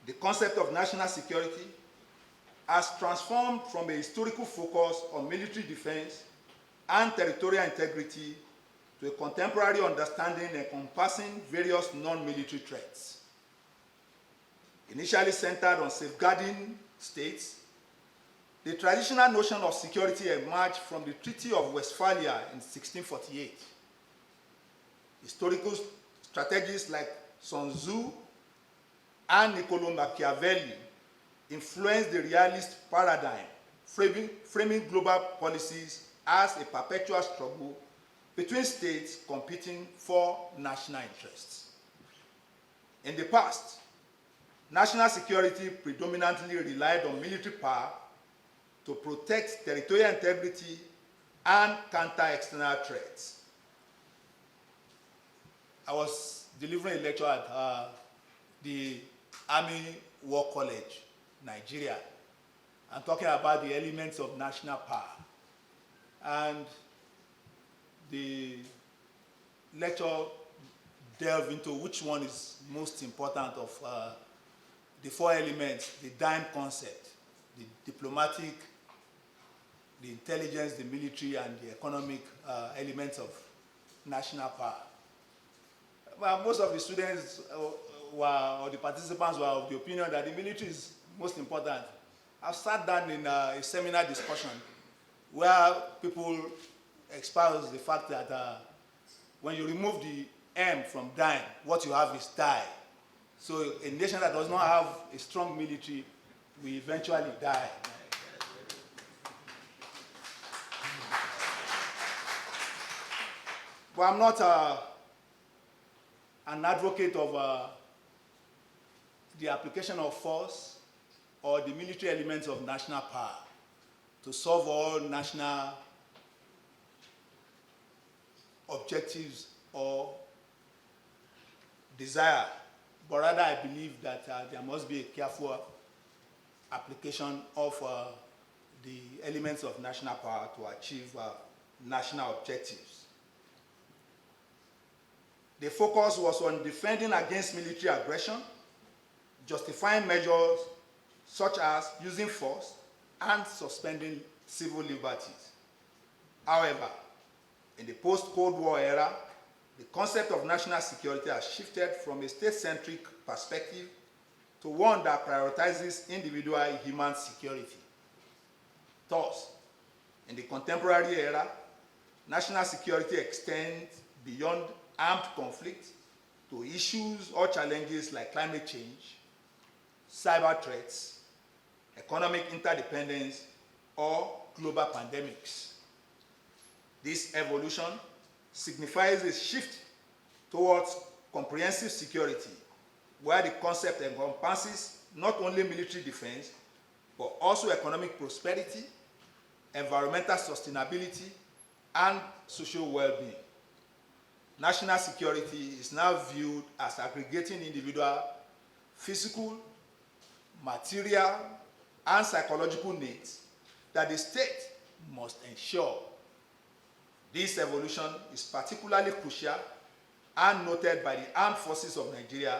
The concept of national security has transformed from a historical focus on military defense and territorial integrity to a contemporary understanding encompassing various non-military threats. Initially centered on safeguarding states, the traditional notion of security emerged from the Treaty of Westphalia in 1648. Historical strategists like Sun Tzu and Niccolò Machiavelli influenced the realist paradigm, framing global policies as a perpetual struggle between states competing for national interests. In the past, national security predominantly relied on military power to protect territorial integrity and counter external threats. I was delivering a lecture at the Army War College, Nigeria, and talking about the elements of national power. And the lecture delved into which one is most important of the four elements, the dime concept, the diplomatic, the intelligence, the military, and the economic elements of national power. Well, most of the students or the participants were of the opinion that the military is most important. I've sat down in a seminar discussion where people espouse the fact that when you remove the M from dime, what you have is die. So a nation that does not have a strong military will eventually die. But I'm not an advocate of the application of force or the military elements of national power to solve all national objectives or desire, but rather I believe that there must be a careful application of the elements of national power to achieve national objectives. The focus was on defending against military aggression, justifying measures such as using force and suspending civil liberties. However, in the post-Cold War era, the concept of national security has shifted from a state-centric perspective to one that prioritizes individual human security. Thus, in the contemporary era, national security extends beyond armed conflict to issues or challenges like climate change, cyber threats, economic interdependence, or global pandemics. This evolution signifies a shift towards comprehensive security, where the concept encompasses not only military defense, but also economic prosperity, environmental sustainability, and social well-being. National security is now viewed as aggregating individual physical, material, and psychological needs that the state must ensure. This evolution is particularly crucial and noted by the armed forces of Nigeria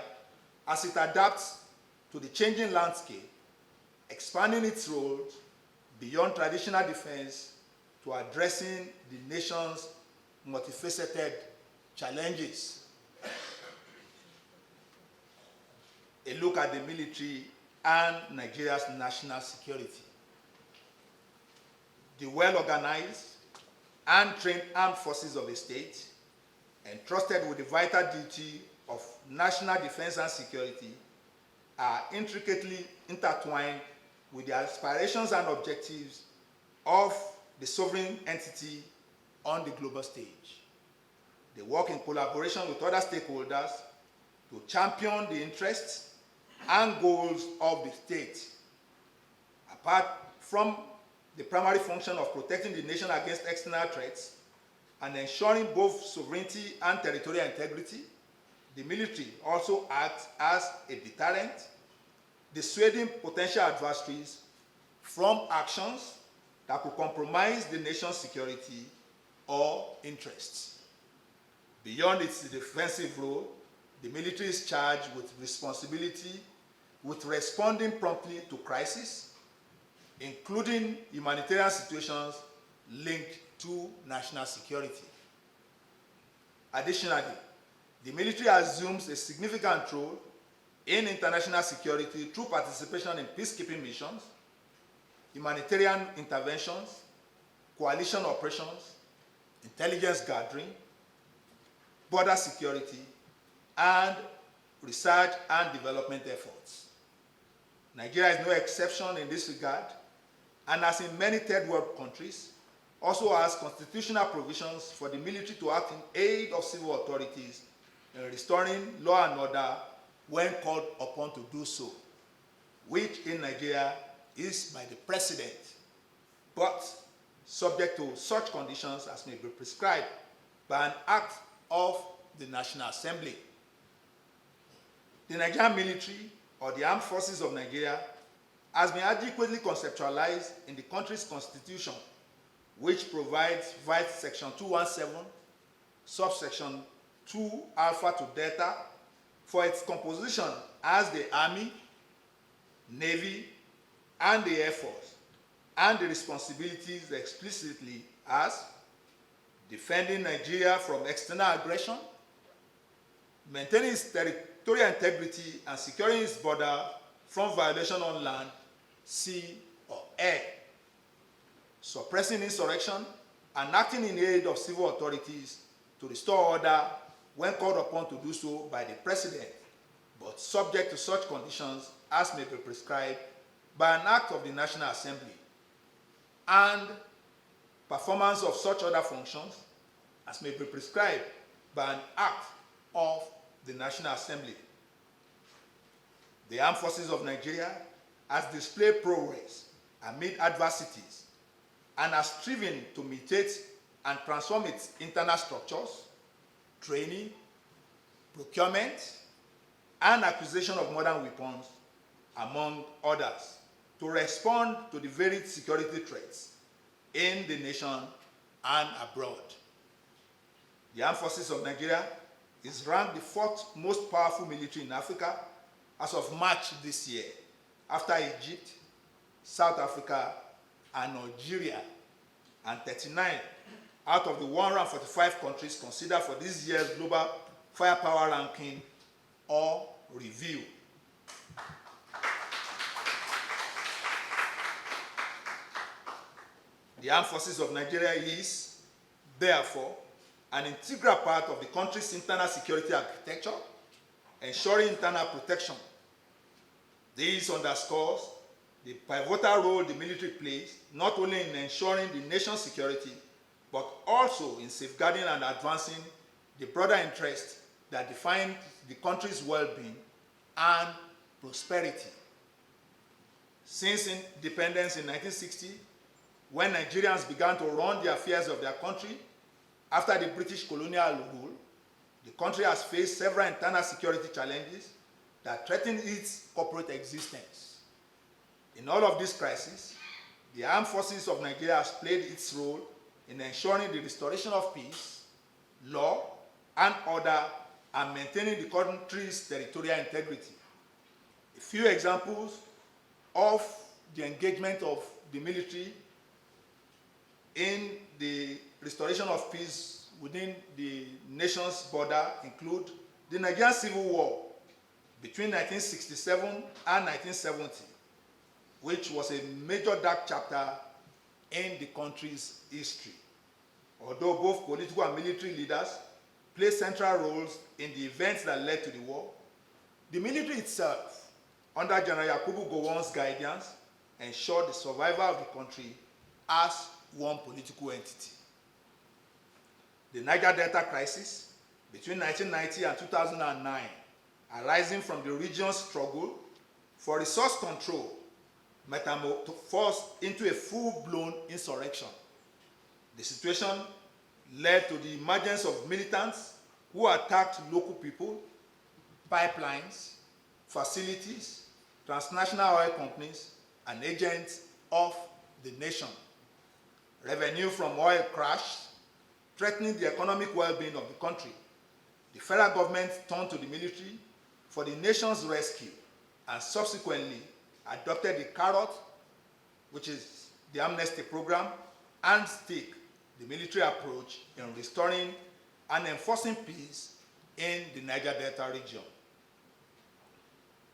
as it adapts to the changing landscape, expanding its role beyond traditional defense to addressing the nation's multifaceted challenges. A look at the military and Nigeria's national security. The well-organized and trained armed forces of a state, entrusted with the vital duty of national defense and security, are intricately intertwined with the aspirations and objectives of the sovereign entity on the global stage. They work in collaboration with other stakeholders to champion the interests and goals of the state. Apart from the primary function of protecting the nation against external threats and ensuring both sovereignty and territorial integrity, the military also acts as a deterrent, dissuading potential adversaries from actions that could compromise the nation's security or interests. Beyond its defensive role, the military is charged with responsibility with responding promptly to crises, including humanitarian situations linked to national security. Additionally, the military assumes a significant role in international security through participation in peacekeeping missions, humanitarian interventions, coalition operations, intelligence gathering, border security, and research and development efforts. Nigeria is no exception in this regard, and as in many third world countries, also has constitutional provisions for the military to act in aid of civil authorities in restoring law and order when called upon to do so, which in Nigeria is by the president, but subject to such conditions as may be prescribed by an act of the National Assembly. The Nigerian military, or the armed forces of Nigeria, has been adequately conceptualized in the country's constitution, which provides via section 217, subsection 2 alpha to delta, for its composition as the Army, Navy, and the Air Force, and the responsibilities explicitly as defending Nigeria from external aggression, maintaining its territorial integrity, and securing its border from violation on land, sea, or air, suppressing insurrection, and acting in aid of civil authorities to restore order when called upon to do so by the president, but subject to such conditions as may be prescribed by an act of the National Assembly, and performance of such other functions as may be prescribed by an act of the National Assembly. The Armed Forces of Nigeria has displayed progress amid adversities and has striven to mitigate and transform its internal structures, training, procurement, and acquisition of modern weapons, among others, to respond to the varied security threats in the nation and abroad. The Armed Forces of Nigeria is ranked the fourth most powerful military in Africa as of March this year, after Egypt, South Africa, and Algeria, and 39 out of the 145 countries considered for this year's Global Firepower Ranking or Review. The Armed Forces of Nigeria is, therefore, an integral part of the country's internal security architecture, ensuring internal protection. This underscores the pivotal role the military plays, not only in ensuring the nation's security, but also in safeguarding and advancing the broader interests that define the country's well-being and prosperity. Since independence in 1960, when Nigerians began to run the affairs of their country after the British colonial rule, the country has faced several internal security challenges that threaten its corporate existence. In all of these crises, the Armed Forces of Nigeria has played its role in ensuring the restoration of peace, law, and order, and maintaining the country's territorial integrity. A few examples of the engagement of the military in the restoration of peace within the nation's border include the Nigerian Civil War between 1967 and 1970, which was a major dark chapter in the country's history. Although both political and military leaders played central roles in the events that led to the war, the military itself, under General Yakubu Gowon's guidance, ensured the survival of the country as one political entity. The Niger Delta crisis between 1990 and 2009, arising from the region's struggle for resource control, metamorphosed into a full-blown insurrection. The situation led to the emergence of militants who attacked local people, pipelines, facilities, transnational oil companies, and agents of the nation. Revenue from oil crashed, threatening the economic well-being of the country. The federal government turned to the military for the nation's rescue, and subsequently adopted the carrot, which is the amnesty program, and stick, the military approach in restoring and enforcing peace in the Niger Delta region.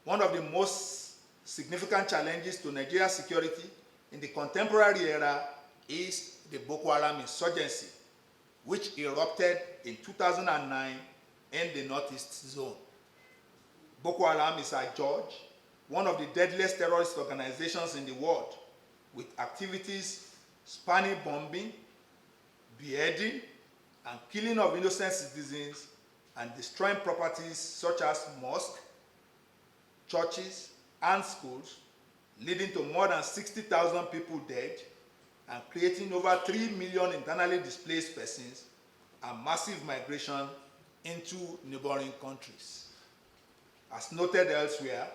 One of the most significant challenges to Nigeria's security in the contemporary era is the Boko Haram insurgency, which erupted in 2009 in the Northeast Zone. Boko Haram is adjudged one of the deadliest terrorist organizations in the world, with activities spanning bombing, beheading, and killing of innocent citizens, and destroying properties such as mosques, churches, and schools, leading to more than 60,000 people dead and creating over 3 million internally displaced persons and massive migration into neighboring countries. As noted elsewhere,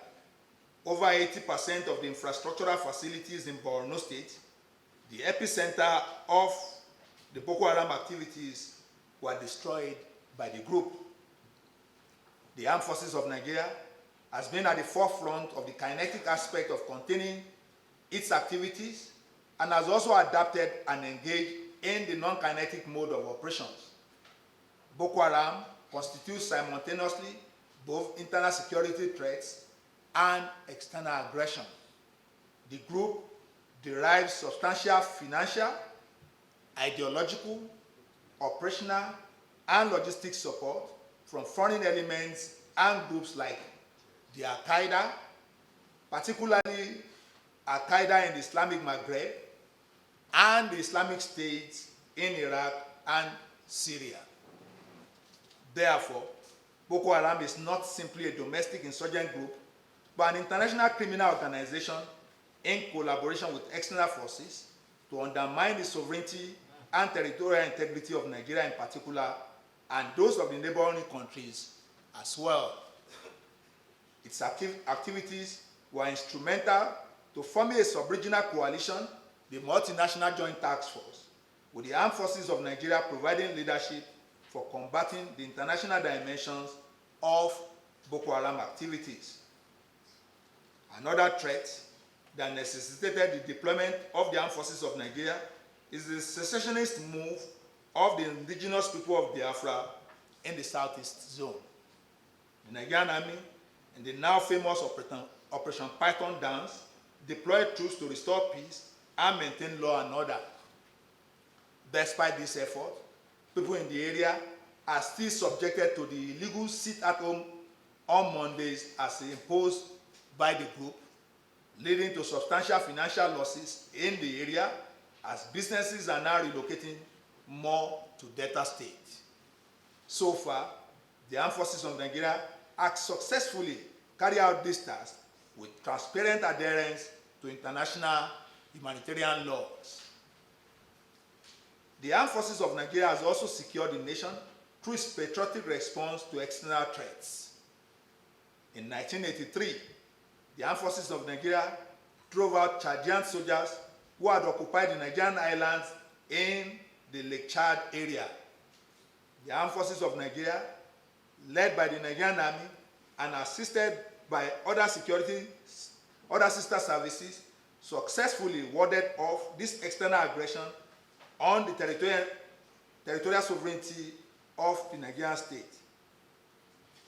over 80% of the infrastructural facilities in Borno State, the epicenter of the Boko Haram activities, were destroyed by the group. The Armed Forces of Nigeria has been at the forefront of the kinetic aspect of containing its activities and has also adapted and engaged in the non-kinetic mode of operations. Boko Haram constitutes simultaneously both internal security threats and external aggression. The group derives substantial financial, ideological, operational, and logistic support from foreign elements and groups like the Al-Qaeda, particularly Al-Qaeda in the Islamic Maghreb, and the Islamic State in Iraq and Syria. Therefore, Boko Haram is not simply a domestic insurgent group, but an international criminal organization in collaboration with external forces to undermine the sovereignty and territorial integrity of Nigeria in particular, and those of the neighboring countries as well. Its activities were instrumental to forming a sub-regional coalition, the Multinational Joint Task Force, with the Armed Forces of Nigeria providing leadership for combating the international dimensions of Boko Haram activities. Another threat that necessitated the deployment of the Armed Forces of Nigeria is the secessionist move of the indigenous people of Biafra in the Southeast Zone. The Nigerian Army and the now famous Operation Python Dance deployed troops to restore peace and maintain law and order. Despite this effort, people in the area are still subjected to the illegal sit-at-home on Mondays as imposed by the group, leading to substantial financial losses in the area as businesses are now relocating more to Delta State. So far, the Armed Forces of Nigeria have successfully carried out this task with transparent adherence to international humanitarian laws. The Armed Forces of Nigeria has also secured the nation through its patriotic response to external threats. In 1983, the Armed Forces of Nigeria drove out Chadian soldiers who had occupied the Nigerian islands in the Lake Chad area. The Armed Forces of Nigeria, led by the Nigerian Army and assisted by other sister services, successfully warded off this external aggression on the territorial sovereignty of the Nigerian state.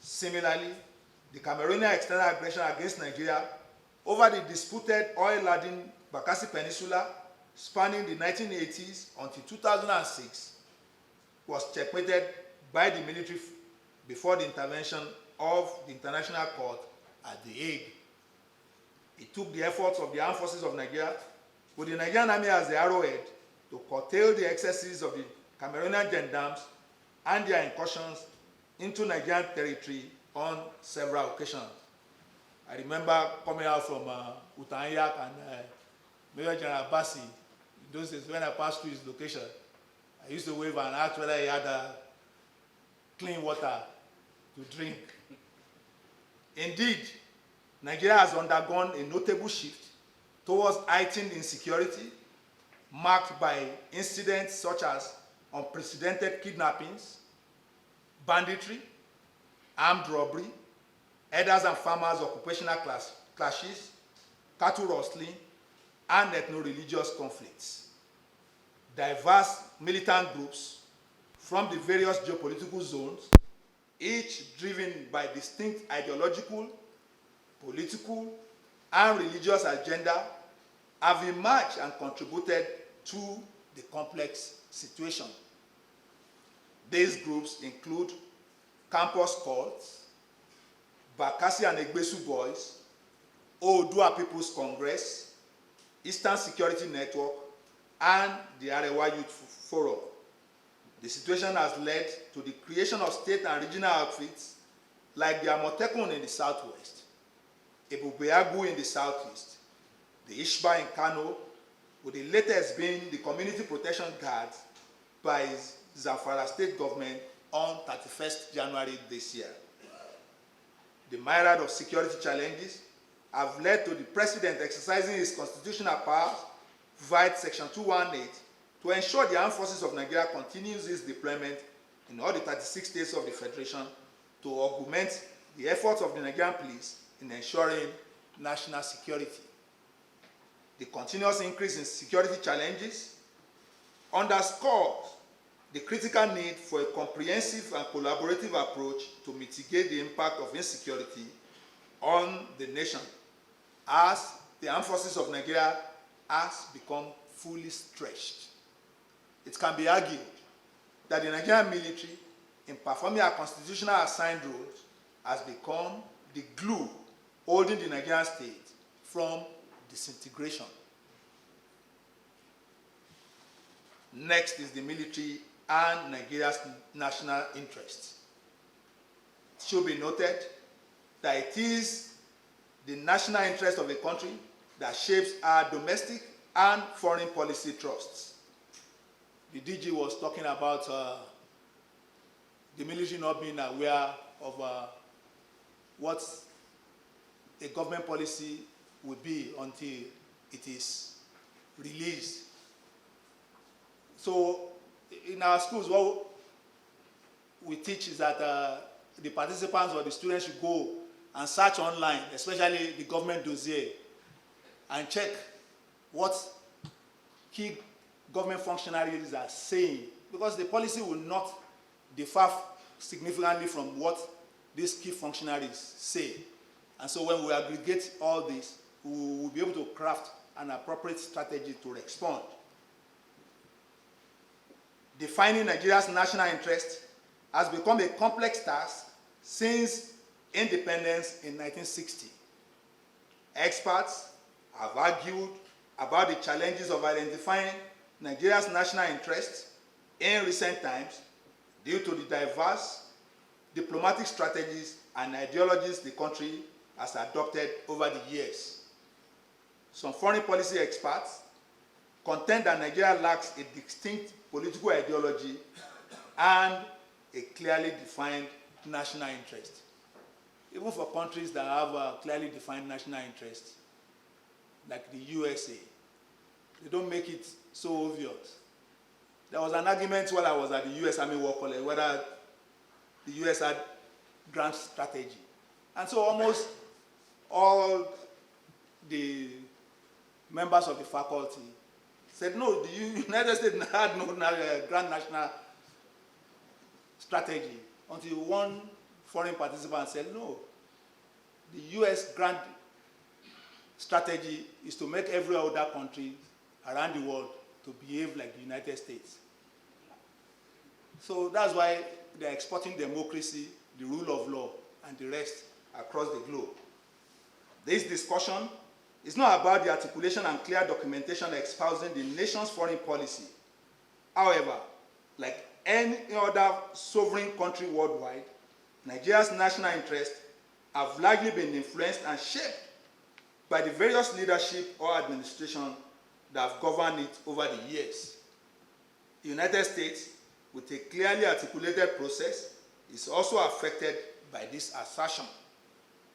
Similarly, the Cameroonian external aggression against Nigeria over the disputed oil-laden Bakassi Peninsula spanning the 1980s until 2006 was checkmated by the military before the intervention of the International Court at The Hague. It took the efforts of the Armed Forces of Nigeria, with the Nigerian Army as the arrowhead, to curtail the excesses of the Cameroonian gendarmes and their incursions into Nigerian territory on several occasions. I remember coming out from Utanyak and Major General Bassi. In those days, when I passed through his location, I used to wave and ask whether he had clean water to drink. Indeed, Nigeria has undergone a notable shift towards heightened insecurity, marked by incidents such as unprecedented kidnappings, banditry, armed robbery, herders and farmers' occupational clashes, cattle rustling, and ethno-religious conflicts. Diverse militant groups from the various geopolitical zones, each driven by distinct ideological, political, and religious agenda, have emerged and contributed to the complex situation. These groups include campus cults, Bakassi and Egbesu Boys, Oodua People's Congress, Eastern Security Network, and the Arewa Youth Forum. The situation has led to the creation of state and regional outfits like the Amotekun in the southwest, Ebubeagu in the southeast, the Ishba in Kano, with the latest being the Community Protection Guards by Zamfara State Government on 31st January this year. The myriad of security challenges have led to the President exercising his constitutional powers via Section 218 to ensure the armed forces of Nigeria continues its deployment in all the 36 states of the Federation to augment the efforts of the Nigerian police in ensuring national security. The continuous increase in security challenges underscores the critical need for a comprehensive and collaborative approach to mitigate the impact of insecurity on the nation, as the armed forces of Nigeria has become fully stretched. It can be argued that the Nigerian military, in performing our constitutional assigned roles, has become the glue holding the Nigerian state from disintegration. Next is the military and Nigeria's national interests. It should be noted that it is the national interest of a country that shapes our domestic and foreign policy trusts. The DG was talking about the military not being aware of what a government policy would be until it is released. So in our schools, what we teach is that the participants or the students should go and search online, especially the government dossier, and check what key government functionaries are saying, because the policy will not differ significantly from what these key functionaries say. And so when we aggregate all this, we will be able to craft an appropriate strategy to respond. Defining Nigeria's national interest has become a complex task since independence in 1960. Experts have argued about the challenges of identifying Nigeria's national interests in recent times due to the diverse diplomatic strategies and ideologies the country has adopted over the years. Some foreign policy experts contend that Nigeria lacks a distinct political ideology and a clearly defined national interest. Even for countries that have a clearly defined national interest, like the USA, they don't make it so obvious. There was an argument while I was at the US Army War College whether the US had grand strategy. And so almost all the members of the faculty said, no, the United States had no grand national strategy, until one foreign participant said, no, the US grand strategy is to make every other country around the world to behave like the United States. So that's why they're exporting democracy, the rule of law, and the rest across the globe. This discussion is not about the articulation and clear documentation espousing the nation's foreign policy. However, like any other sovereign country worldwide, Nigeria's national interests have largely been influenced and shaped by the various leadership or administration that have governed it over the years. The United States, with a clearly articulated process, is also affected by this assertion,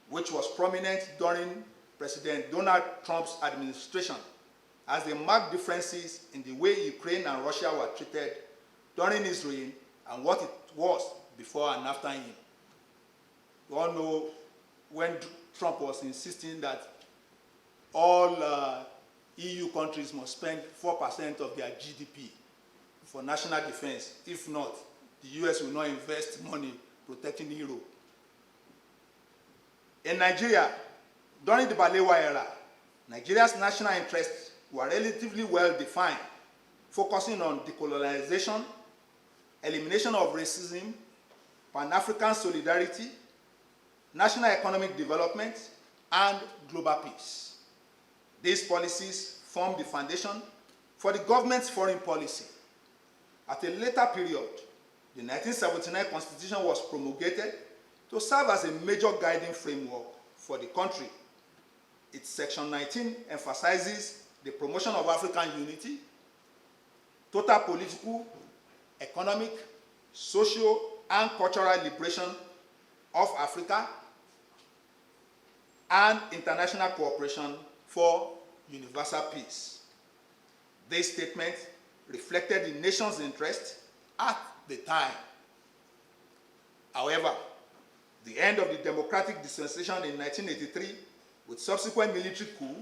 which was prominent during President Donald Trump's administration, as they marked differences in the way Ukraine and Russia were treated during his reign and what it was before and after him. We all know when Trump was insisting that all EU countries must spend 4% of their GDP for national defense. If not, the US will not invest money protecting Europe. In Nigeria, during the Balewa era, Nigeria's national interests were relatively well defined, focusing on decolonization, elimination of racism, Pan-African solidarity, national economic development, and global peace. These policies formed the foundation for the government's foreign policy. At a later period, the 1979 Constitution was promulgated to serve as a major guiding framework for the country. Its Section 19 emphasizes the promotion of African unity, total political, economic, social, and cultural liberation of Africa, and international cooperation for universal peace. This statement reflected the nation's interest at the time. However, the end of the democratic dispensation in 1983, with subsequent military coup,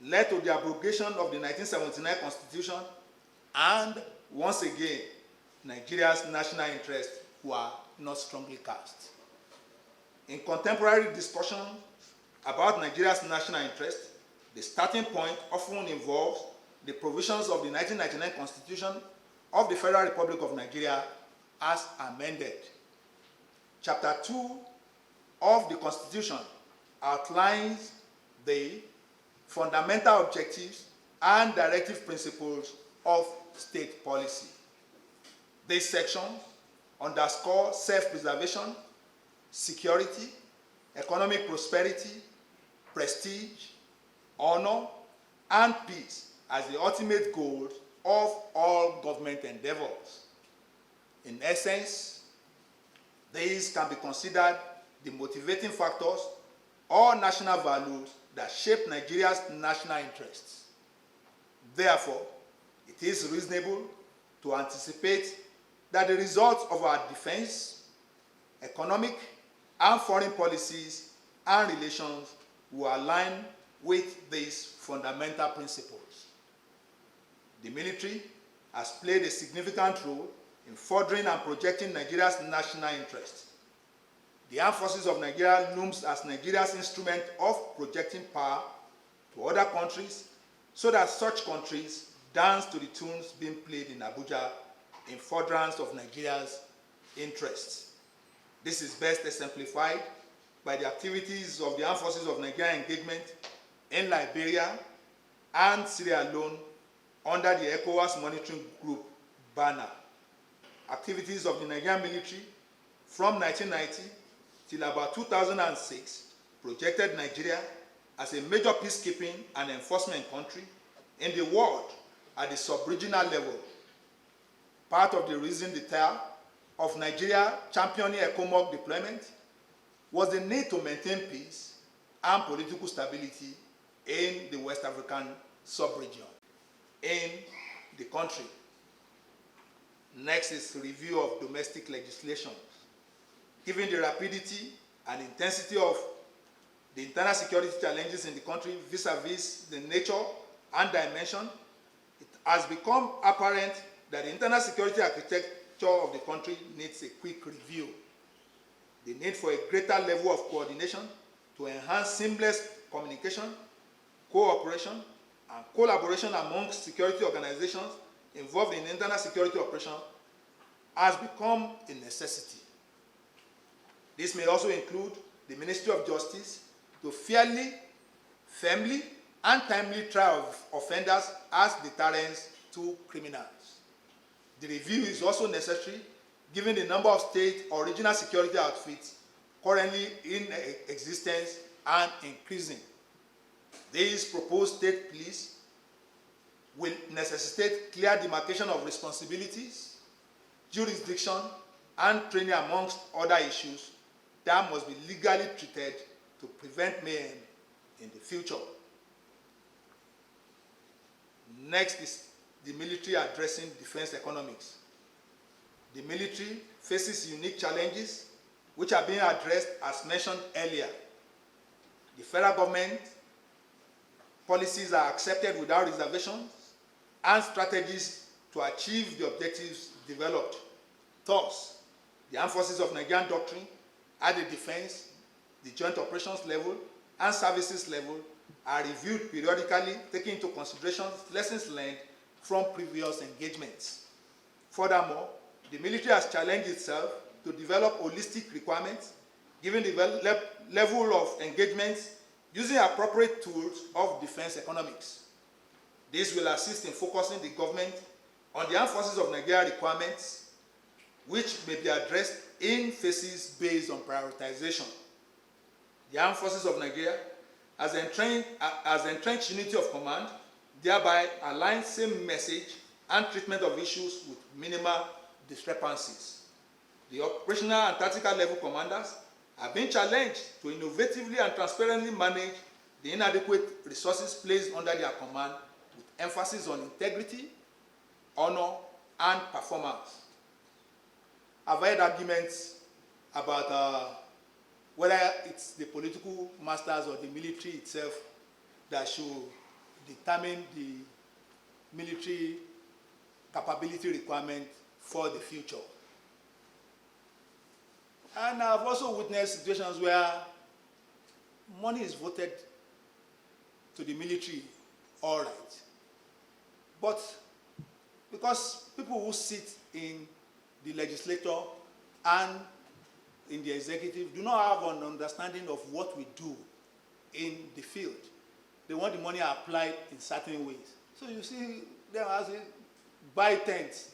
led to the abrogation of the 1979 Constitution, and once again, Nigeria's national interests were not strongly cast. In contemporary discussions about Nigeria's national interest, the starting point often involves the provisions of the 1999 Constitution of the Federal Republic of Nigeria as amended. Chapter 2 of the Constitution outlines the fundamental objectives and directive principles of state policy. These sections underscore self-preservation, security, economic prosperity, prestige, honor, and peace as the ultimate goals of all government endeavors. In essence, these can be considered the motivating factors or national values that shape Nigeria's national interests. Therefore, it is reasonable to anticipate that the results of our defense, economic, and foreign policies and relations will align with these fundamental principles. The military has played a significant role in furthering and projecting Nigeria's national interests. The armed forces of Nigeria looms as Nigeria's instrument of projecting power to other countries so that such countries dance to the tunes being played in Abuja in furtherance of Nigeria's interests. This is best exemplified by the activities of the armed forces of Nigeria engagement in Liberia and Sierra Leone under the ECOWAS Monitoring Group banner. Activities of the Nigerian military from 1990 till about 2006 projected Nigeria as a major peacekeeping and enforcement country in the world at the sub-regional level. Part of the reason of Nigeria championing ECOMOG deployment was the need to maintain peace and political stability in the West African sub-region, in the country. Next is review of domestic legislation. Given the rapidity and intensity of the internal security challenges in the country vis-a-vis the nature and dimension, it has become apparent that the internal security architecture of the country needs a quick review. The need for a greater level of coordination to enhance seamless communication, cooperation, and collaboration among security organizations involved in internal security operations has become a necessity. This may also include the Ministry of Justice to fairly, firmly, and timely try offenders as deterrents to criminals. The review is also necessary given the number of state or regional security outfits currently in existence and increasing. These proposed state police will necessitate clear demarcation of responsibilities, jurisdiction, and training amongst other issues that must be legally treated to prevent mayhem in the future. Next is the military addressing defense economics. The military faces unique challenges which are being addressed as mentioned earlier. The federal government policies are accepted without reservations, and strategies to achieve the objectives developed. Thus, the Armed Forces of Nigerian doctrine at the defense, the joint operations level, and services level are reviewed periodically, taking into consideration lessons learned from previous engagements. Furthermore, the military has challenged itself to develop holistic requirements, given the level of engagements, using appropriate tools of defense economics. This will assist in focusing the government on the Armed Forces of Nigeria requirements, which may be addressed in phases based on prioritization. The Armed Forces of Nigeria, as entrenched unity of command, thereby align same message and treatment of issues with minimal discrepancies. The operational and tactical level commanders have been challenged to innovatively and transparently manage the inadequate resources placed under their command, with emphasis on integrity, honor, and performance. I've heard arguments about whether it's the political masters or the military itself that should determine the military capability requirement for the future. And I've also witnessed situations where money is voted to the military, all right. But because people who sit in the legislature and in the executive do not have an understanding of what we do in the field, they want the money applied in certain ways. So you see them asking, buy tents,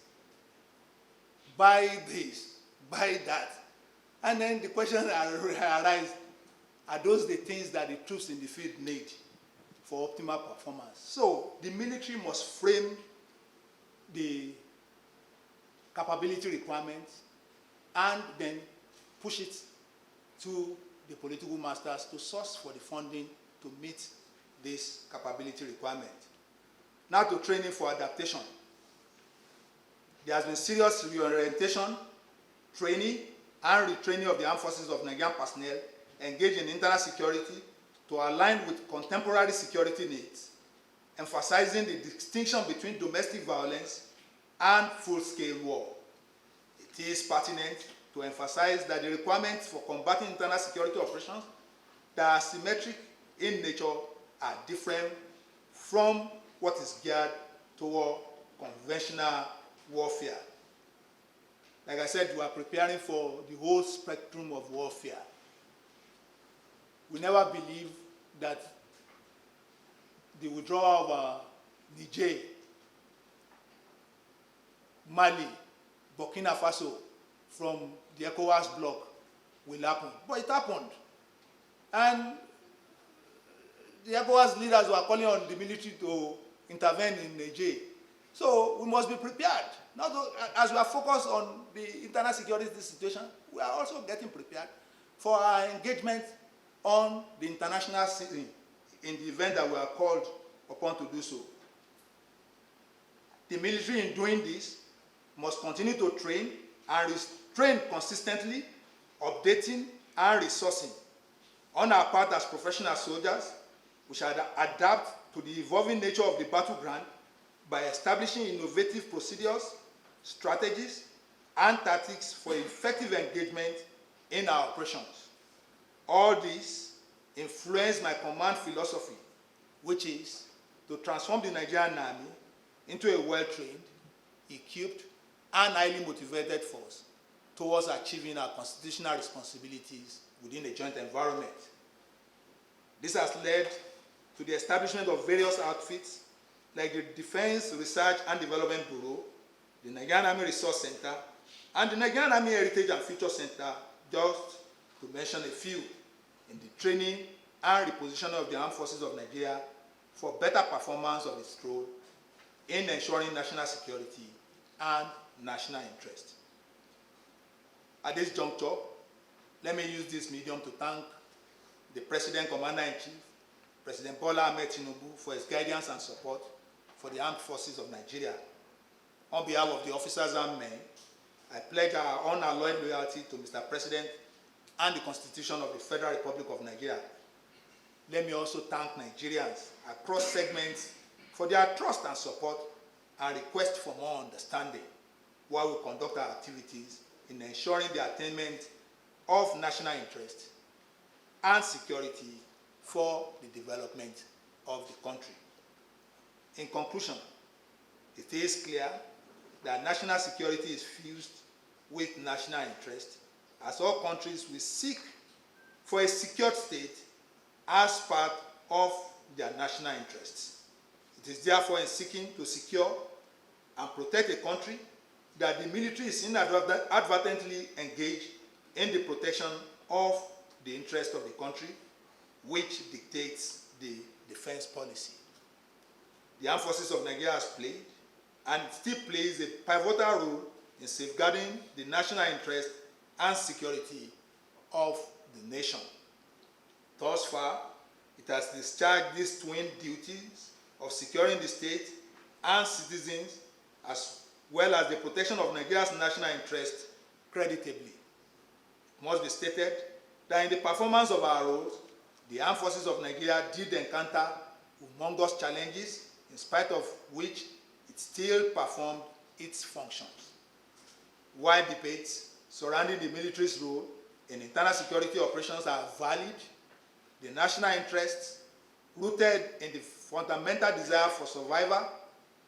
buy this, buy that. And then the question arises, are those the things that the troops in the field need for optimal performance? So the military must frame the capability requirements and then push it to the political masters to source for the funding to meet this capability requirement. Now to training for adaptation. There has been serious reorientation, training, and retraining of the Armed Forces of Nigerian personnel engaged in internal security to align with contemporary security needs, emphasizing the distinction between domestic violence and full-scale war. It is pertinent to emphasize that the requirements for combating internal security operations that are symmetric in nature are different from what is geared toward conventional warfare. Like I said, we are preparing for the whole spectrum of warfare. We never believe that the withdrawal of Niger, Mali, Burkina Faso from the ECOWAS bloc will happen. But it happened. And the ECOWAS leaders were calling on the military to intervene in Niger. So we must be prepared. Not as we are focused on the internal security situation, we are also getting prepared for our engagement on the international scene in the event that we are called upon to do so. The military, in doing this, must continue to train and train consistently, updating and resourcing. On our part as professional soldiers, we shall adapt to the evolving nature of the battleground by establishing innovative procedures, strategies, and tactics for effective engagement in our operations. All this influenced my command philosophy, which is to transform the Nigerian Army into a well-trained, equipped, and highly motivated force towards achieving our constitutional responsibilities within a joint environment. This has led to the establishment of various outfits like the Defense Research and Development Bureau, the Nigerian Army Resource Center, and the Nigerian Army Heritage and Future Center, just to mention a few, in the training and repositioning of the Armed Forces of Nigeria for better performance of its role in ensuring national security and national interest. At this juncture, let me use this medium to thank the President Commander-in-Chief, President Bola Ahmed Tinubu, for his guidance and support for the Armed Forces of Nigeria. On behalf of the officers and men, I pledge our unalloyed loyalty to Mr. President and the Constitution of the Federal Republic of Nigeria. Let me also thank Nigerians across segments for their trust and support and request for more understanding while we conduct our activities in ensuring the attainment of national interest and security for the development of the country. In conclusion, it is clear that national security is fused with national interest, as all countries will seek for a secured state as part of their national interests. It is therefore in seeking to secure and protect a country that the military is inadvertently engaged in the protection of the interest of the country, which dictates the defense policy. The armed forces of Nigeria has played and still plays a pivotal role in safeguarding the national interest and security of the nation. Thus far, it has discharged these twin duties of securing the state and citizens, as well as the protection of Nigeria's national interest creditably. It must be stated that in the performance of our roles, the armed forces of Nigeria did encounter humongous challenges, in spite of which it still performed its functions. While debates surrounding the military's role in internal security operations are valid, the national interests, rooted in the fundamental desire for survival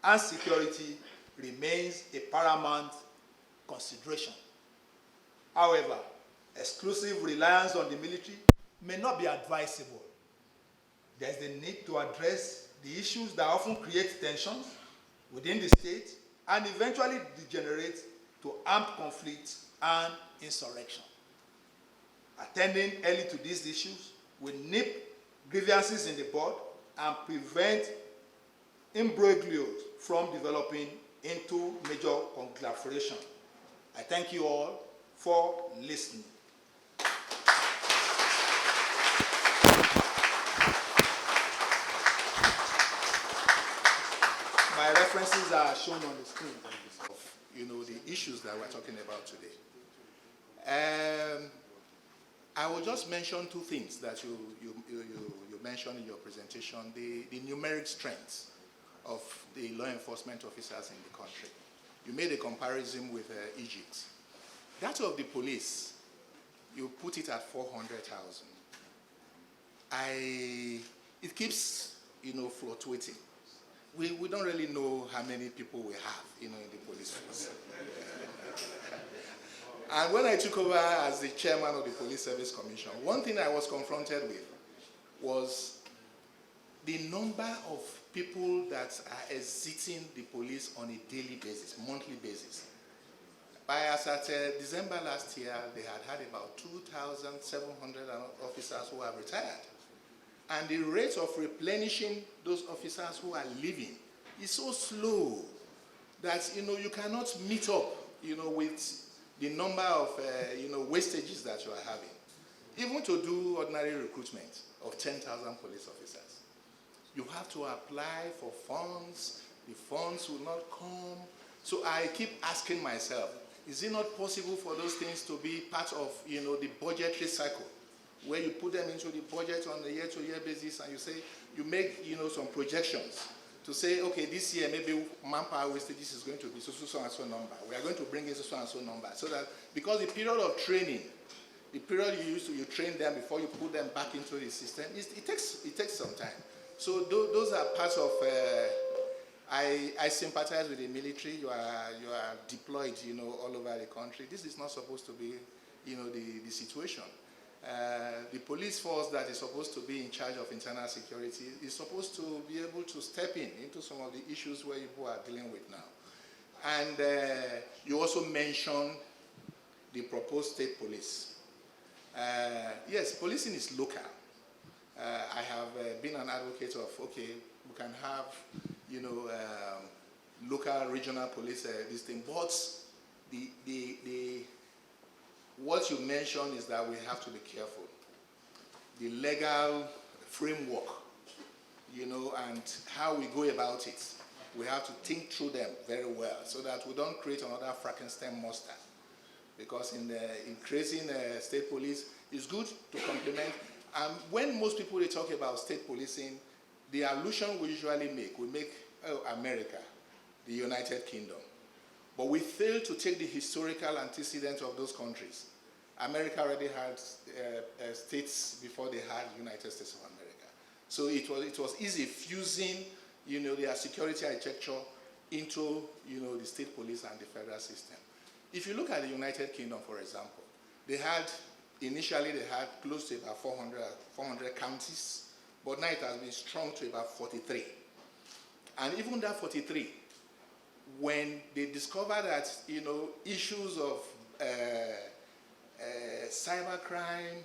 and security, remains a paramount consideration. However, exclusive reliance on the military may not be advisable. There is the need to address the issues that often create tensions within the state and eventually degenerate to armed conflict and insurrection. Attending early to these issues will nip grievances in the bud and prevent imbroglios from developing into major conflagration. I thank you all for listening. My references are shown on the screen. The issues that we're talking about today. I will just mention two things that you mentioned in your presentation, the numeric strength of the law enforcement officers in the country. You made a comparison with Egypt. That of the police, you put it at 400,000. It keeps, fluctuating. We don't really know how many people we have, in the police force. And when I took over as the chairman of the Police Service Commission, one thing I was confronted with was the number of people that are exiting the police on a daily basis, monthly basis. As at December last year, they had about 2,700 officers who have retired. And the rate of replenishing those officers who are leaving is so slow that, you cannot meet up, with the number of, wastages that you are having. Even to do ordinary recruitment of 10,000 police officers, you have to apply for funds. The funds will not come. So I keep asking myself, is it not possible for those things to be part of, the budgetary cycle, where you put them into the budget on a year-to-year basis, and you say, you make, some projections to say, okay, this year maybe manpower wastages is going to be so and so number. We are going to bring in so and so number, so that because the period of training, the period you train them before you put them back into the system, it takes some time. So those are parts of. I sympathize with the military. You are deployed, all over the country. This is not supposed to be, the situation. The police force that is supposed to be in charge of internal security is supposed to be able to step into some of the issues where people are dealing with now. And you also mentioned the proposed state police. Yes, policing is local. I have been an advocate of, okay, we can have, local regional police, this thing, but what you mentioned is that we have to be careful. The legal framework, and how we go about it, we have to think through them very well so that we don't create another Frankenstein monster. Because in creating state police, it's good to complement. When most people they talk about state policing, the allusion we usually make, America, the United Kingdom. But we fail to take the historical antecedents of those countries. America already had states before they had United States of America. So it was easy fusing, their security architecture into, the state police and the federal system. If you look at the United Kingdom, for example, initially they had close to about 400 counties, but now it has been shrunk to about 43. And even that 43, when they discover that, issues of cybercrime,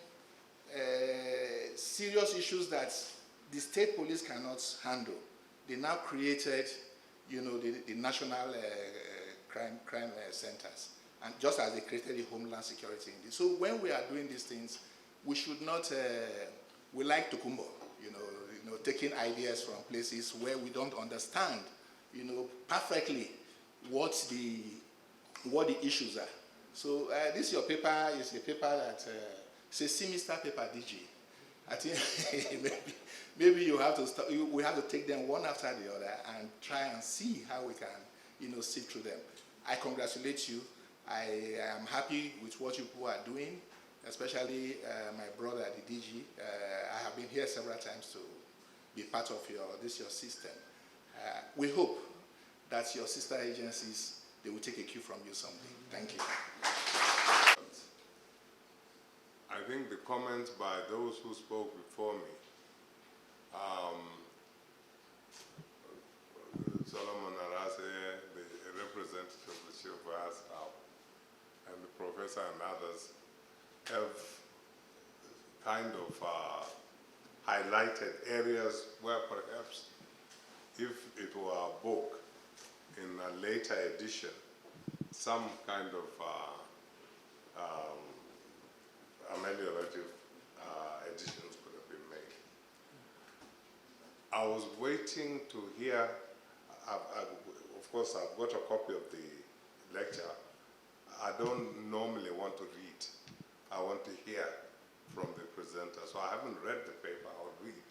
serious issues that the state police cannot handle, they now created, the national crime centers, and just as they created the Homeland Security. So when we are doing these things, we should not. We like to kumbo, taking ideas from places where we don't understand, perfectly what the issues are. So this your paper is a paper that it's a semester paper, DG. I think maybe you have to we have to take them one after the other and try and see how we can, sift through them. I congratulate you. I am happy with what you people are doing, especially my brother, the DG. I have been here several times to be part of your system. We hope that your sister agencies, they will take a cue from you someday. Thank you. I think the comments by those who spoke before me, Solomon Arase, the representative of the Chief of Arts, and the professor and others have kind of highlighted areas where perhaps if it were a book in a later edition, some kind of ameliorative editions could have been made. I was waiting to hear, of course I've got a copy of the lecture. I don't normally want to read. I want to hear from the presenter. So I haven't read the paper, I'll read.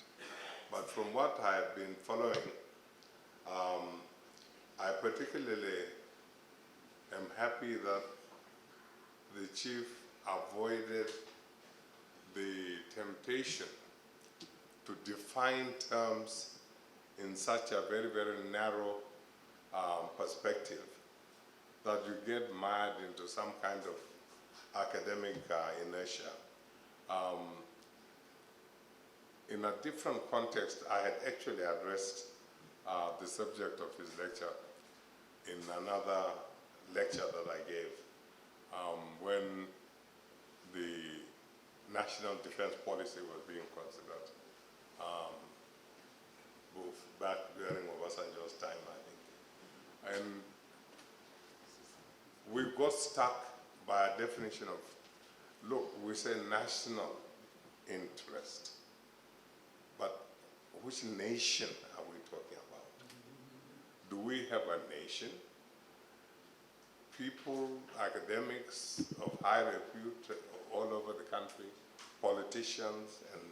But from what I have been following, I particularly am happy that the chief avoided the temptation to define terms in such a very, very narrow perspective that you get mired into some kind of academic inertia. In a different context, I had actually addressed the subject of his lecture in another lecture that I gave when the national defense policy was being considered, back during Obasanjo's time, I think. And we got stuck by a definition of, look, we say national interest, but which nation are we talking about? Do we have a nation? People, academics of high repute all over the country, politicians and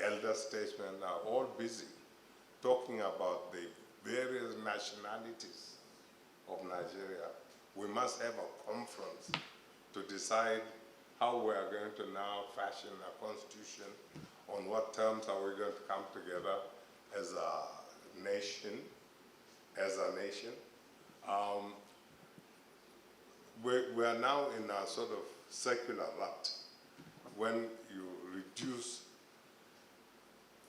elder statesmen are all busy talking about the various nationalities of Nigeria. We must have a conference to decide how we are going to now fashion a constitution, on what terms are we going to come together as a nation, we are now in a sort of circular rut when you reduce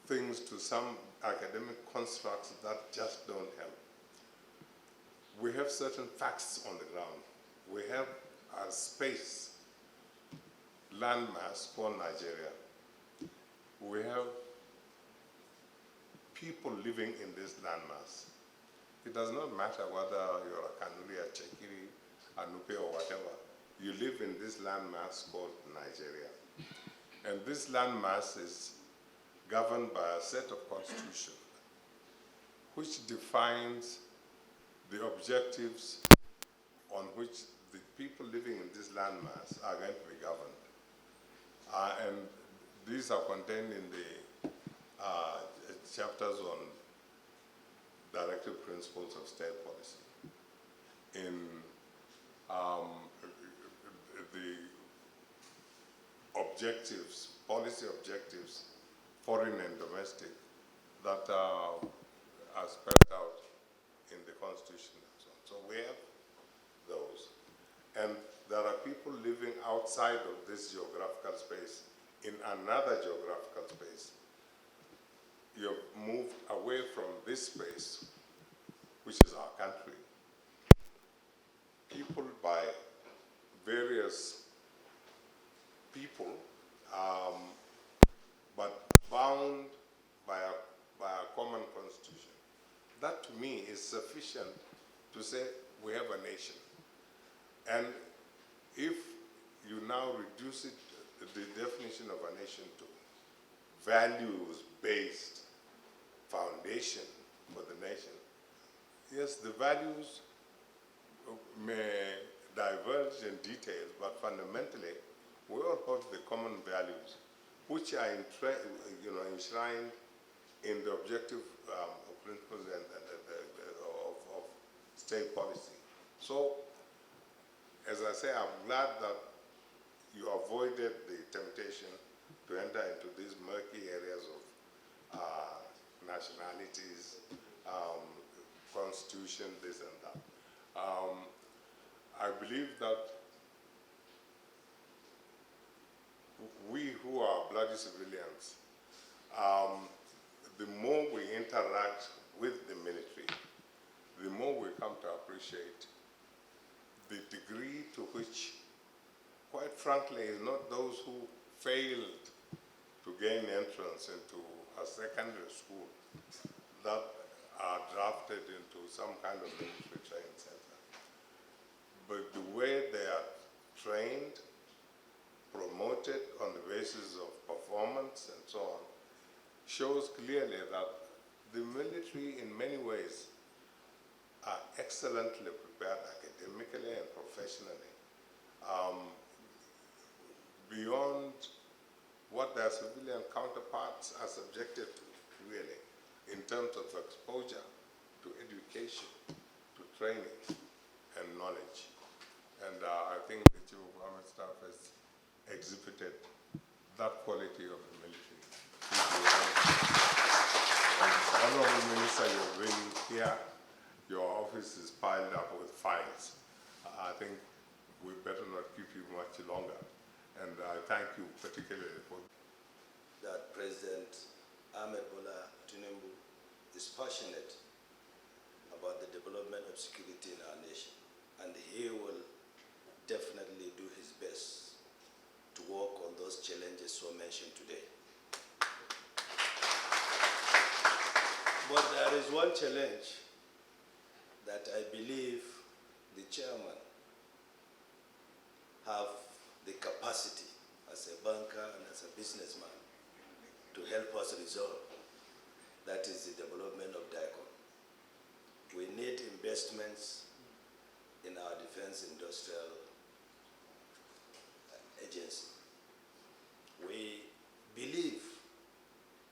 things to some academic constructs that just don't help. We have certain facts on the ground. We have a space, landmass called Nigeria. We have people living in this landmass. It does not matter whether you're a Kanuri, a Chekiri, a Nupe, or whatever. You live in this landmass called Nigeria. And this landmass is governed by a set of constitution which defines the objectives on which the people living in this landmass are going to be governed. And these are contained in the chapters on directive principles of state policy. In the objectives, policy objectives, foreign and domestic, that are spelled out in the Constitution and so on. So we have those. And there are people living outside of this geographical space in another geographical space. You've moved away from this space, which is our country. People by various people, but bound by a common constitution. That to me is sufficient to say we have a nation. And if you now reduce it, the definition of a nation to values-based foundation for the nation, yes, the values may diverge in details, but fundamentally, we all have the common values, which are enshrined in the objective principles of state policy. So, as I say, I'm glad that you avoided the temptation to enter into these murky areas of nationalities, constitution, this and that. I believe that we who are bloody civilians, the more we interact with the military, the more we come to appreciate the degree to which, quite frankly, is not those who failed to gain entrance into a secondary school that are drafted into some kind of military training center. But the way they are trained, promoted on the basis of performance and so on, shows clearly that the military in many ways are excellently prepared academically and professionally, beyond what their civilian counterparts are subjected to, really, in terms of exposure to education, to training and knowledge. And I think the Chief of Army Staff has exhibited that quality of the military. Honorable Minister, you've been here. Your office is piled up with files. I think we better not keep you much longer. And I thank you particularly for that President Ahmed Bola Tinubu is passionate about the development of security in our nation, and he will definitely do his best to work on those challenges so mentioned today. But there is one challenge that I believe the chairman have the capacity as a banker and as a businessman to help us resolve. That is the development of DICON. We need investments in our defense industrial agency. We believe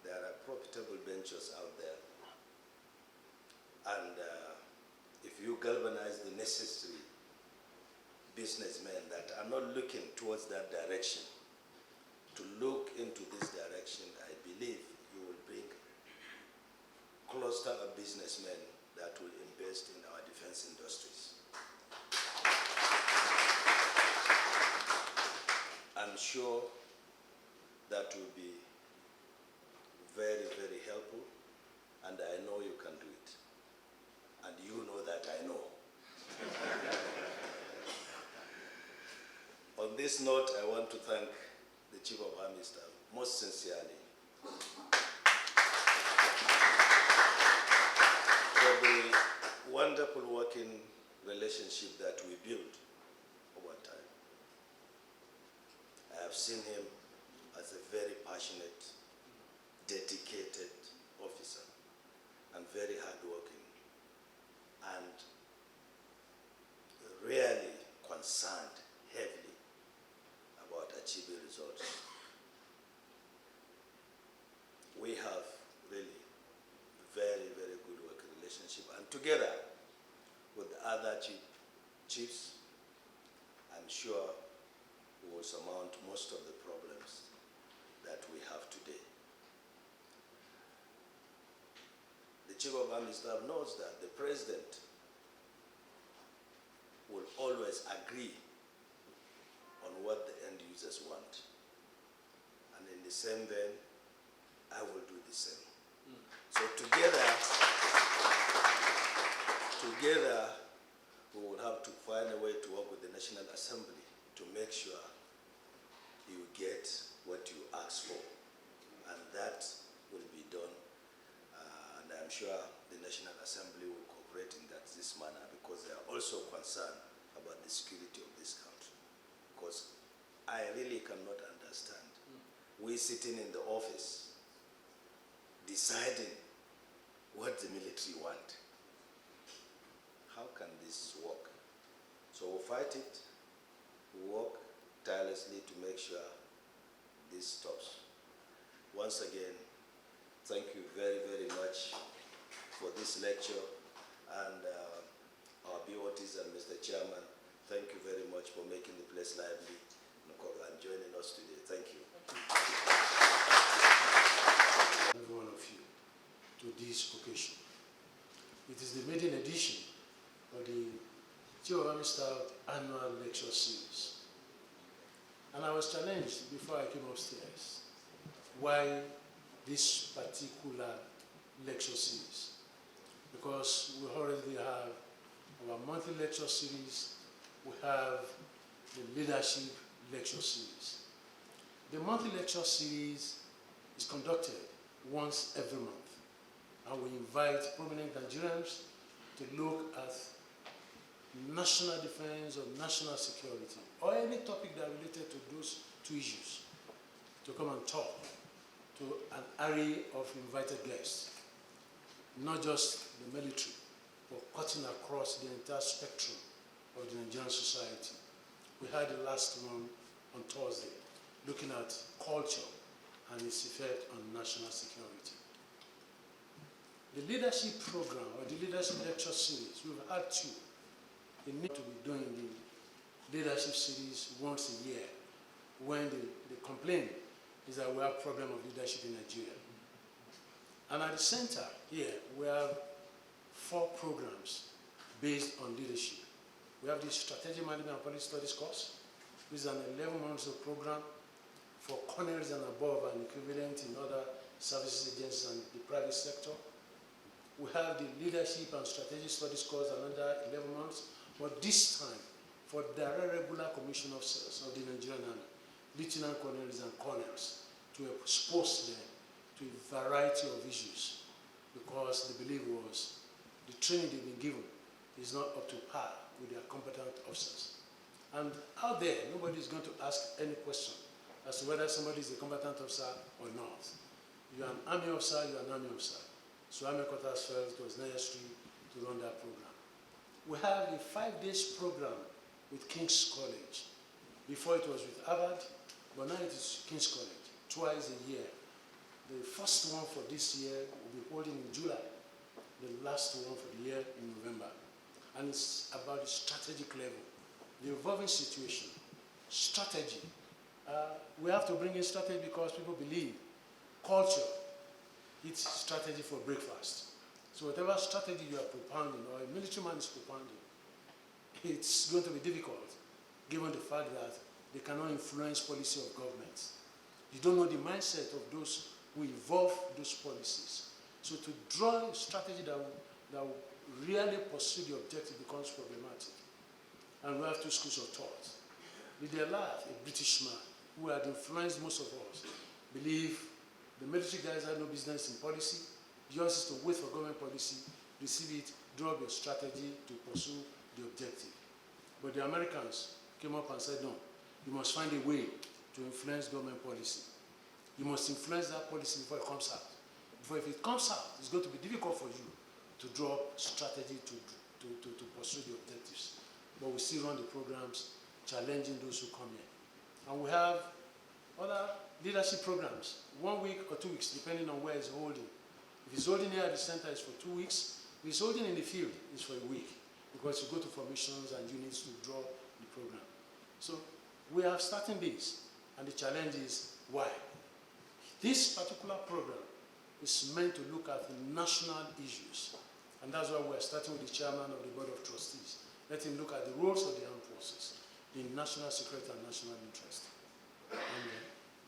there are profitable ventures out there, and if you galvanize the necessary businessmen that are not looking towards that direction, to look into this direction, I believe you will bring a cluster of businessmen that will invest in our defense industries. I'm sure that will be very, very helpful, and I know you can do it. And you know that I know. On this note, I want to thank the Chief of Army Staff most sincerely for the wonderful working relationship that we built over time. I have seen him as a very passionate, dedicated officer and very hardworking, and really concerned heavily about achieving results. together with the other chiefs, I'm sure we will surmount most of the problems that we have today. The Chief of Army Staff knows that the President will always agree on what the end users want. And in the same vein, I will do the same. So together, we will have to find a way to work with the National Assembly to make sure you get what you ask for. And that will be done. And I'm sure the National Assembly will cooperate in this manner, because they are also concerned about the security of this country. Because I really cannot understand. We sitting in the office deciding what the military want. How can this work? So we'll fight it, we'll work tirelessly to make sure this stops. Once again, thank you very, very much for this lecture, and our BOTs and Mr. Chairman, thank you very much for making the place lively and joining us today. Thank you. Every one of you to this occasion. It is the maiden edition of the Chief of Army Staff Annual Lecture Series. And I was challenged before I came upstairs why this particular lecture series. Because we already have our monthly lecture series, we have the leadership lecture series. The monthly lecture series is conducted once every month, and we invite prominent Nigerians to look at national defense or national security, or any topic that related to those two issues, to come and talk to an array of invited guests, not just the military, but cutting across the entire spectrum of the Nigerian society. We had the last one on Thursday, looking at culture and its effect on national security. The leadership program, or the leadership lecture series, we've had two. We need to be doing the leadership series once a year, when the complaint is that we have problem of leadership in Nigeria. And at the center here, we have 4 programs based on leadership. We have the Strategic Management and Policy Studies course, which is an 11-month program for colonels and above and equivalent in other services agencies and the private sector. We have the Leadership and Strategic Studies course, another 11 months, but this time for direct regular commission officers of the Nigerian Army, lieutenant colonels and colonels, to expose them to a variety of issues, because the belief was the training they've been given is not up to par with their competent officers. And out there, nobody is going to ask any question as to whether somebody is a competent officer or not. You're an army officer, you're an army officer. So Army Quarters felt it was necessary to run that program. We have a 5-day program with King's College. Before it was with Harvard, but now it is King's College, twice a year. The first one for this year will be holding in July, the last one for the year in November. And it's about the strategic level, the evolving situation, strategy. We have to bring in strategy because people believe culture, it's strategy for breakfast. So whatever strategy you are propounding, or a military man is propounding, it's going to be difficult, given the fact that they cannot influence policy of government. You don't know the mindset of those who evolve those policies. So to draw a strategy that will really pursue the objective becomes problematic. And we have 2 schools of thought. Lydia Lath, a British man who had influenced most of us, believe the military guys have no business in policy. Yours is to wait for government policy, receive it, draw up a strategy to pursue the objective. But the Americans came up and said, no, you must find a way to influence government policy. You must influence that policy before it comes out. Before, if it comes out, it's going to be difficult for you to draw up strategy to pursue the objectives. But we still run the programs, challenging those who come here. And we have other leadership programs, 1 week or 2 weeks, depending on where it's holding. If it's holding here at the center, it's for 2 weeks. If it's holding in the field, it's for a week because you go to formations and units to draw the program. So we are starting this, and the challenge is why? This particular program is meant to look at the national issues, and that's why we're starting with the chairman of the Board of Trustees. Let him look at the roles of the armed forces in national security and national interest. And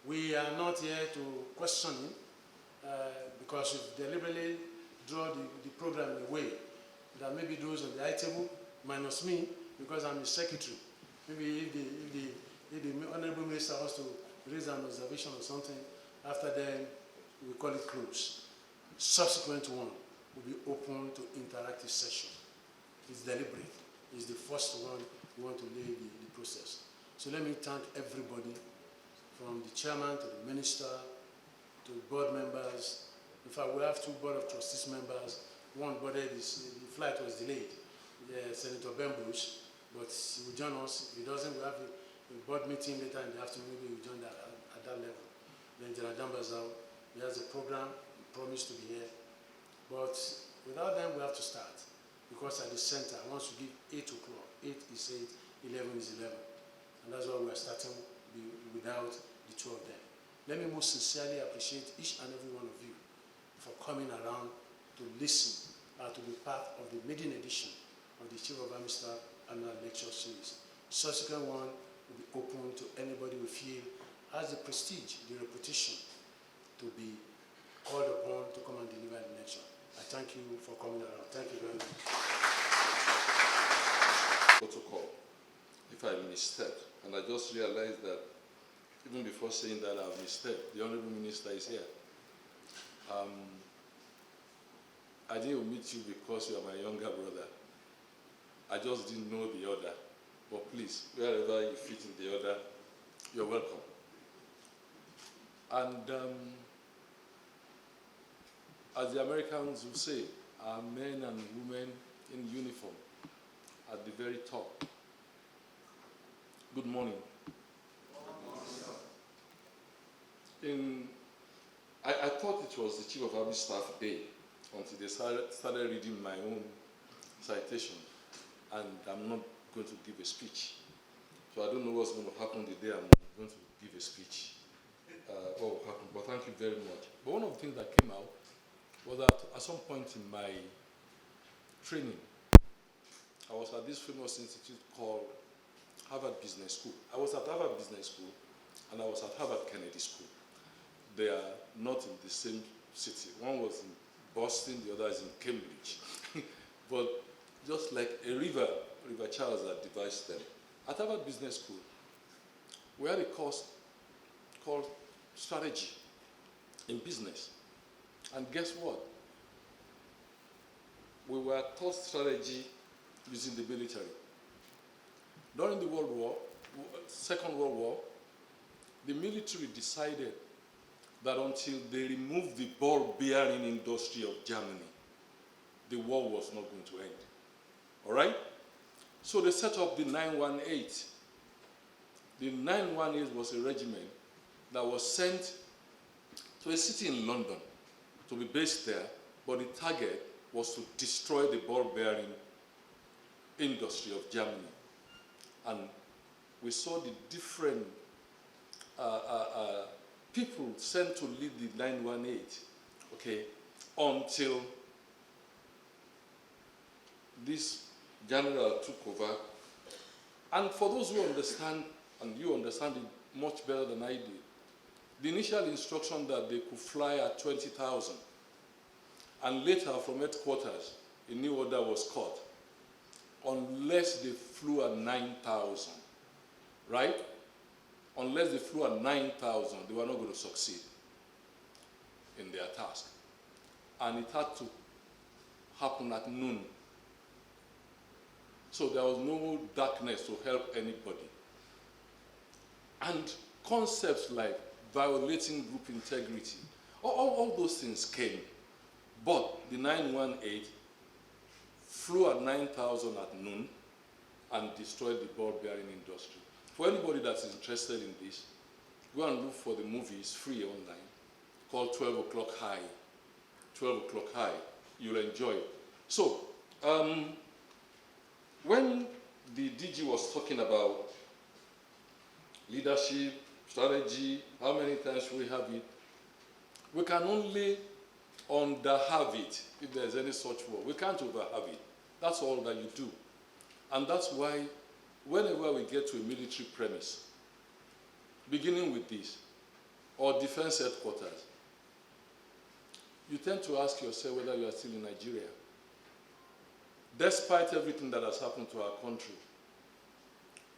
we are not here to question him because we deliberately draw the program in a way that maybe those on the high table, minus me, because I'm the secretary. Maybe if the Honorable Minister wants to raise an observation or something, after then we call it closed. Subsequent one will be open to interactive session. It's deliberate. It's the first one we want to lay the process. So let me thank everybody, from the chairman to the minister, to board members. In fact, we have 2 Board of Trustees members. One boarded, the flight was delayed. Senator Ben Bush, but he will join us. If he doesn't, we have a board meeting later in the afternoon. Maybe we'll join that at that level. Then General Dambazao, he has a program, he promised to be here. But without them, we have to start. Because at the center, once we give 8 o'clock, 8 is 8, 11 is 11. And that's why we are starting without the 2 of them. Let me most sincerely appreciate each and every one of you for coming around to listen to be part of the maiden edition of the Chief of Army Staff Annual Lecture Series. Subsequent one will be open to anybody who feel has the prestige, the reputation to be called upon to come and deliver the lecture. I thank you for coming around. Thank you very much. Protocol, if I misstepped, and I just realized that even before saying that I've misstepped, the Honorable Minister is here. I didn't meet you because you are my younger brother. I just didn't know the order. But please, wherever you fit in the order, you're welcome. And as the Americans will say, our men and women in uniform at the very top. Good morning. I thought it was the Chief of Army Staff Day until they started reading my own citation, and I'm not going to give a speech. So I don't know what's going to happen the day I'm going to give a speech. What will happen, but thank you very much. But one of the things that came out was that at some point in my training, I was at this famous institute called Harvard Business School. I was at Harvard Business School, and I was at Harvard Kennedy School. They are not in the same city. One was in Boston, the other is in Cambridge. But just like a river Charles that divides them. At Harvard Business School, we had a course called Strategy in Business. And guess what? We were taught strategy using the military. During the Second World War, the military decided that until they removed the ball-bearing industry of Germany, the war was not going to end. All right? So they set up the 918. The 918 was a regiment that was sent to a city in London to be based there, but the target was to destroy the ball-bearing industry of Germany. And we saw the different people sent to lead the 918, okay, until this general took over. And for those who understand, and you understand it much better than I did, the initial instruction that they could fly at 20,000, and later from headquarters, a new order was cut, unless they flew at 9,000, right? Unless they flew at 9,000, they were not going to succeed in their task. And it had to happen at noon. So there was no darkness to help anybody. And concepts like violating group integrity, all those things came. But the 918 flew at 9,000 at noon and destroyed the ball-bearing industry. For anybody that's interested in this, go and look for the movie. It's free online, called 12 O'Clock High. 12 O'Clock High. You'll enjoy it. So, when the DG was talking about leadership, strategy, how many times we have it, we can only underhave it, if there's any such word. We can't overhave it. That's all that you do. And that's why whenever we get to a military premise, beginning with this, or defense headquarters, you tend to ask yourself whether you are still in Nigeria. Despite everything that has happened to our country,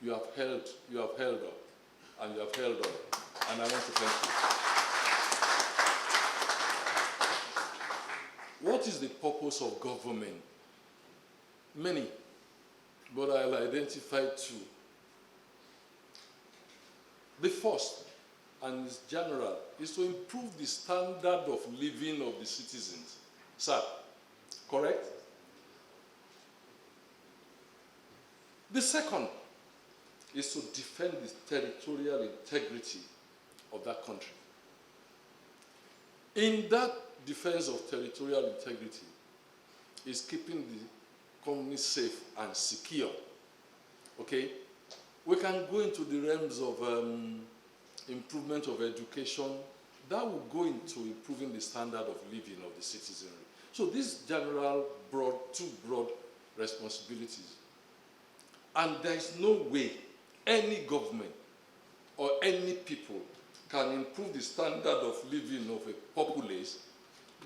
you have held up, and you have held up, and I want to thank you. What is the purpose of government? Many, but I'll identify two. The first, and it's general, is to improve the standard of living of the citizens. Sir, correct? The second is to defend the territorial integrity of that country. In that defense of territorial integrity is keeping the company safe and secure. Okay? We can go into the realms of improvement of education. That will go into improving the standard of living of the citizenry. So these general two broad responsibilities. And there is no way any government or any people can improve the standard of living of a populace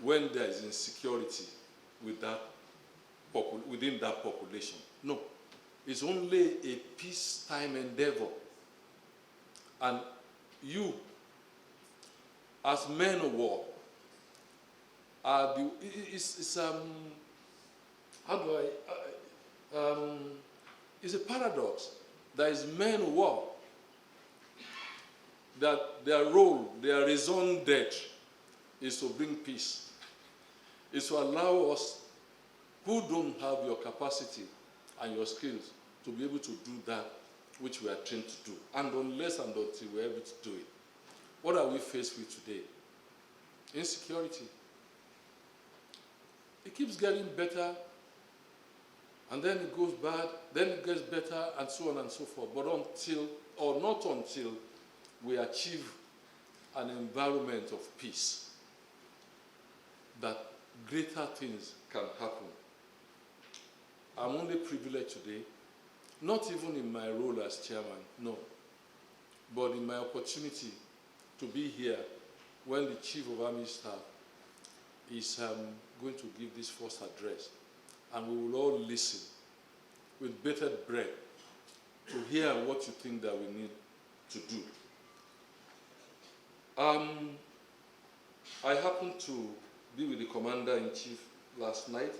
when there is insecurity within that population. No. It's only a peacetime endeavor. And you, as men of war, are the, it's a paradox. There is men of war, that their role, their raison d'etre, is to bring peace. Is to allow us who don't have your capacity and your skills to be able to do that which we are trained to do. And unless and until we're able to do it, what are we faced with today? Insecurity. It keeps getting better, and then it goes bad, then it gets better, and so on and so forth. But not until we achieve an environment of peace, that greater things can happen. I'm only privileged today, not even in my role as chairman, no, but in my opportunity to be here when the Chief of Army Staff is going to give this first address, and we will all listen with bated breath to hear what you think that we need to do. I happened to be with the Commander-in-Chief last night,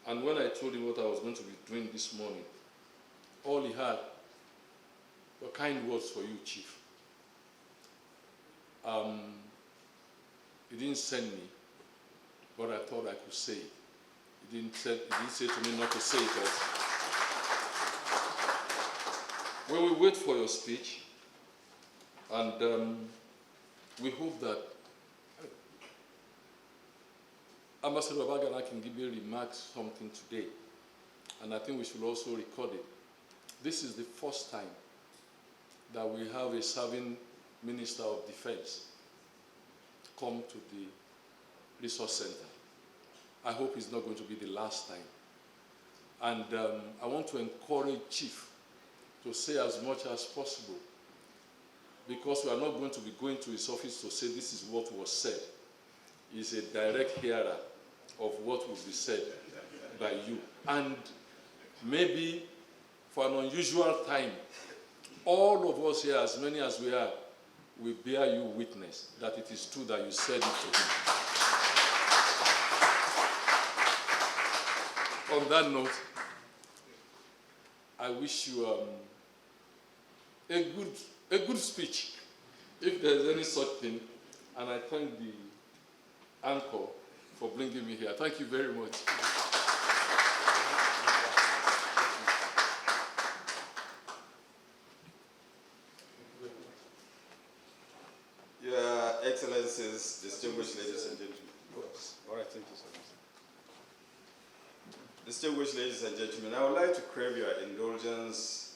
and when I told him what I was going to be doing this morning, all he had were kind words for you, Chief. He didn't send me, but I thought I could say it. He didn't say to me not to say it also. When we wait for your speech, and we hope that Ambassador Bagana can give me remarks something today, and I think we should also record it. This is the first time that we have a serving Minister of Defense come to the resource center. I hope it's not going to be the last time. And I want to encourage Chief to say as much as possible, because we are not going to be going to his office to say this is what was said. He's a direct hearer of what will be said by you. And maybe for an unusual time, all of us here, as many as we are, will bear you witness that it is true that you said it to him. On that note, I wish you a good speech, if there is any such thing, and I thank the anchor for bringing me here. Thank you very much. Your Excellencies, distinguished ladies and gentlemen. All right, thank you so much. Distinguished ladies and gentlemen, I would like to crave your indulgence.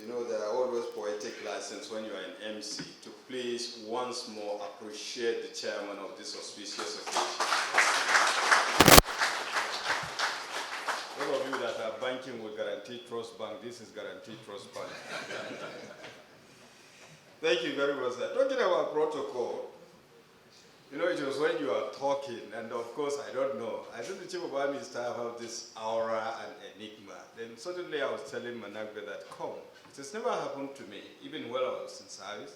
You know, there are always poetic license when you are an MC to please once more appreciate the chairman of this auspicious occasion. All of you that are banking with Guaranteed Trust Bank, this is Guaranteed Trust Bank. Thank you very much, sir. Talking about protocol, you know, it was when you are talking, and of course, I don't know. I think the Chief of Army staff have this aura and enigma. Then suddenly I was telling Managbe that, come, it has never happened to me, even while I was in service.